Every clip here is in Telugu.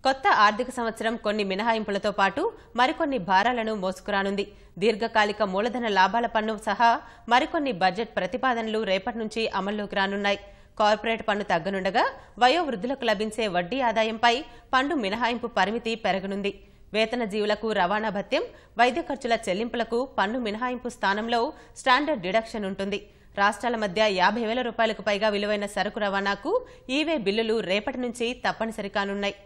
కొత్త ఆర్థిక సంవత్సరం కొన్ని మినహాయింపులతో పాటు మరికొన్ని భారాలను మోసుకురానుంది. దీర్ఘకాలిక మూలధన లాభాల పన్ను సహా మరికొన్ని బడ్జెట్ ప్రతిపాదనలు రేపటి నుంచి అమల్లోకి రానున్నాయి. కార్పొరేట్ పన్ను తగ్గనుండగా వయోవృద్ధులకు లభించే వడ్డీ ఆదాయంపై పన్ను మినహాయింపు పరిమితి పెరగనుంది. వేతన జీవులకు రవాణా భత్యం, వైద్య ఖర్చుల చెల్లింపులకు పన్ను మినహాయింపు స్థానంలో స్టాండర్డ్ డిడక్షన్ ఉంటుంది. రాష్ట్రాల మధ్య 50,000 రూపాయలకు పైగా విలువైన సరుకు రవాణాకు ఈవే బిల్లులు రేపటి నుంచి తప్పనిసరి కానున్నాయి.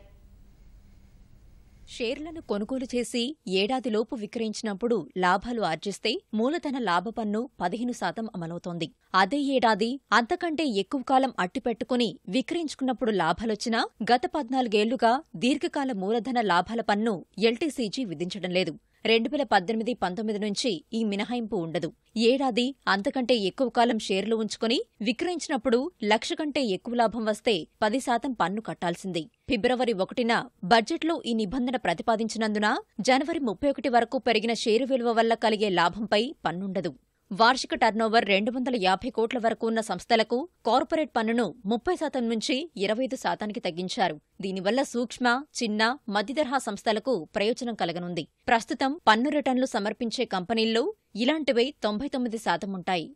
షేర్లను కొనుగోలు చేసి ఏడాదిలోపు విక్రయించినప్పుడు లాభాలు ఆర్జిస్తే మూలధన లాభ పన్ను 15% అమలవుతోంది. అదే ఏడాది అంతకంటే ఎక్కువ కాలం అట్టిపెట్టుకుని విక్రయించుకున్నప్పుడు లాభాలొచ్చినా గత 14 ఏళ్లుగా దీర్ఘకాల మూలధన లాభాల పన్ను ఎల్టీసీజీ విధించడం లేదు. 2018-19 నుంచి ఈ మినహాయింపు ఉండదు. ఏడాది అంతకంటే ఎక్కువ కాలం షేర్లు ఉంచుకుని విక్రయించినప్పుడు 1,00,000 కంటే ఎక్కువ లాభం వస్తే 10% పన్ను కట్టాల్సింది. ఫిబ్రవరి 1న బడ్జెట్లో ఈ నిబంధన ప్రతిపాదించినందున జనవరి 31 వరకు పెరిగిన షేరు విలువ వల్ల కలిగే లాభంపై పన్నుండదు. వార్షిక టర్నోవర్ 250 కోట్ల వరకు ఉన్న సంస్థలకు కార్పొరేట్ పన్నును 30% నుంచి 25%కి తగ్గించారు. దీనివల్ల సూక్ష్మ, చిన్న, మధ్యతరహా సంస్థలకు ప్రయోజనం కలగనుంది. ప్రస్తుతం పన్ను రిటర్న్లు సమర్పించే కంపెనీల్లో ఇలాంటివే 99% ఉంటాయి.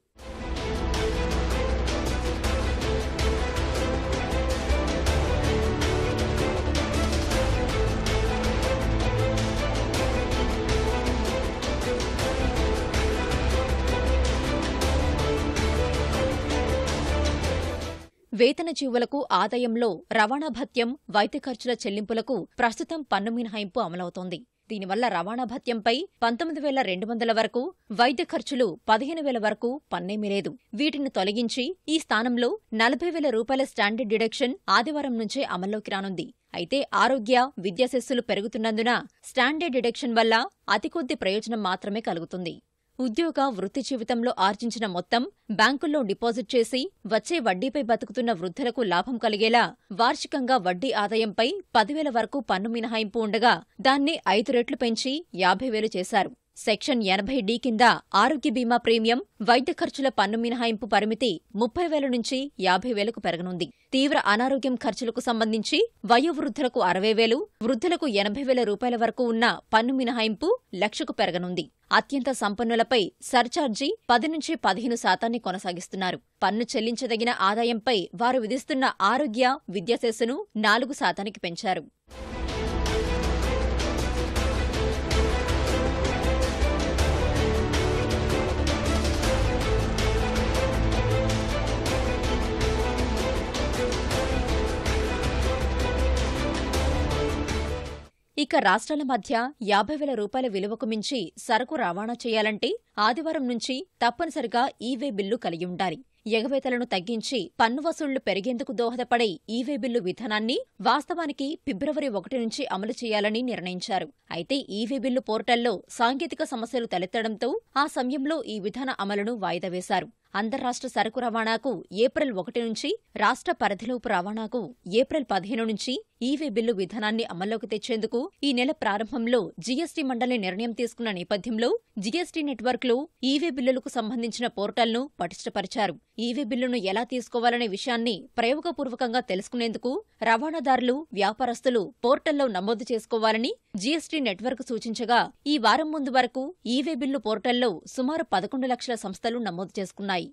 వేతన జీవులకు ఆదాయంలో రవాణా భత్యం, వైద్య ఖర్చుల చెల్లింపులకు ప్రస్తుతం పన్ను మినహాయింపు అమలవుతోంది. దీనివల్ల రవాణా భత్యంపై 19,200 వరకు, వైద్య ఖర్చులు 15,000 వరకు పన్నేమీ లేదు. వీటిని తొలగించి ఈ స్థానంలో 40,000 రూపాయల స్టాండర్డ్ డిడక్షన్ ఆదివారం నుంచే అమల్లోకి రానుంది. అయితే ఆరోగ్య, విద్యా సెస్సులు పెరుగుతున్నందున స్టాండర్డ్ డిడక్షన్ వల్ల అతి కొద్ది ప్రయోజనం మాత్రమే కలుగుతుంది. ఉద్యోగ, వృత్తి జీవితంలో ఆర్జించిన మొత్తం బ్యాంకుల్లో డిపాజిట్ చేసి వచ్చే వడ్డీపై బతుకుతున్న వృద్ధులకు లాభం కలిగేలా వార్షికంగా వడ్డీ ఆదాయంపై 10,000 వరకు పన్ను మినహాయింపు ఉండగా దాన్ని 5 రెట్లు పెంచి 50,000 చేశారు. సెక్షన్ 80D కింద ఆరోగ్య బీమా ప్రీమియం, వైద్య ఖర్చుల పన్ను మినహాయింపు పరిమితి 30,000 నుంచి 50,000కు పెరగనుంది. తీవ్ర అనారోగ్యం ఖర్చులకు సంబంధించి వయోవృద్ధులకు 60,000, వృద్ధులకు 80,000 రూపాయల వరకు ఉన్న పన్ను మినహాయింపు 1,00,000కు పెరగనుంది. అత్యంత సంపన్నులపై సర్చార్జీ 10 నుంచి 15% కొనసాగిస్తున్నారు. పన్ను చెల్లించదగిన ఆదాయంపై వారు విధిస్తున్న ఆరోగ్య, విద్యా సెస్సును 4%కి పెంచారు. ఇక రాష్ట్రాల మధ్య 50,000 రూపాయల విలువకు మించి సరుకు రవాణా చేయాలంటే ఆదివారం నుంచి తప్పనిసరిగా ఈవే బిల్లు కలిగి ఉండాలి. ఎగవేతలను తగ్గించి పన్ను వసూళ్లు పెరిగేందుకు దోహదపడే ఈవే బిల్లు విధానాన్ని వాస్తవానికి ఫిబ్రవరి 1 నుంచి అమలు చేయాలని నిర్ణయించారు. అయితే ఈవే బిల్లు పోర్టల్లో సాంకేతిక సమస్యలు తలెత్తడంతో ఆ సమయంలో ఈ విధాన అమలును వాయిదా వేశారు. అంతర్రాష్ట్ర సరుకు రవాణాకు ఏప్రిల్ 1 నుంచి, రాష్ట్ర పరిధిలోపు రవాణాకు ఏప్రిల్ 15 నుంచి ఈవే బిల్లు విధానాన్ని అమల్లోకి తెచ్చేందుకు ఈ నెల ప్రారంభంలో జీఎస్టీ మండలి నిర్ణయం తీసుకున్న నేపథ్యంలో జీఎస్టీ నెట్వర్క్లో ఈవే బిల్లులకు సంబంధించిన పోర్టల్ను పటిష్టపరిచారు. ఈవే బిల్లును ఎలా తీసుకోవాలనే విషయాన్ని ప్రయోగపూర్వకంగా తెలుసుకునేందుకు రవాణాదారులు, వ్యాపారస్తులు పోర్టల్లో నమోదు చేసుకోవాలని జీఎస్టీ నెట్వర్క్ సూచించగా ఈ వారం ముందు వరకు ఈవే బిల్లు పోర్టల్లో సుమారు 11 లక్షల సంస్థలు నమోదు చేసుకున్నాయి.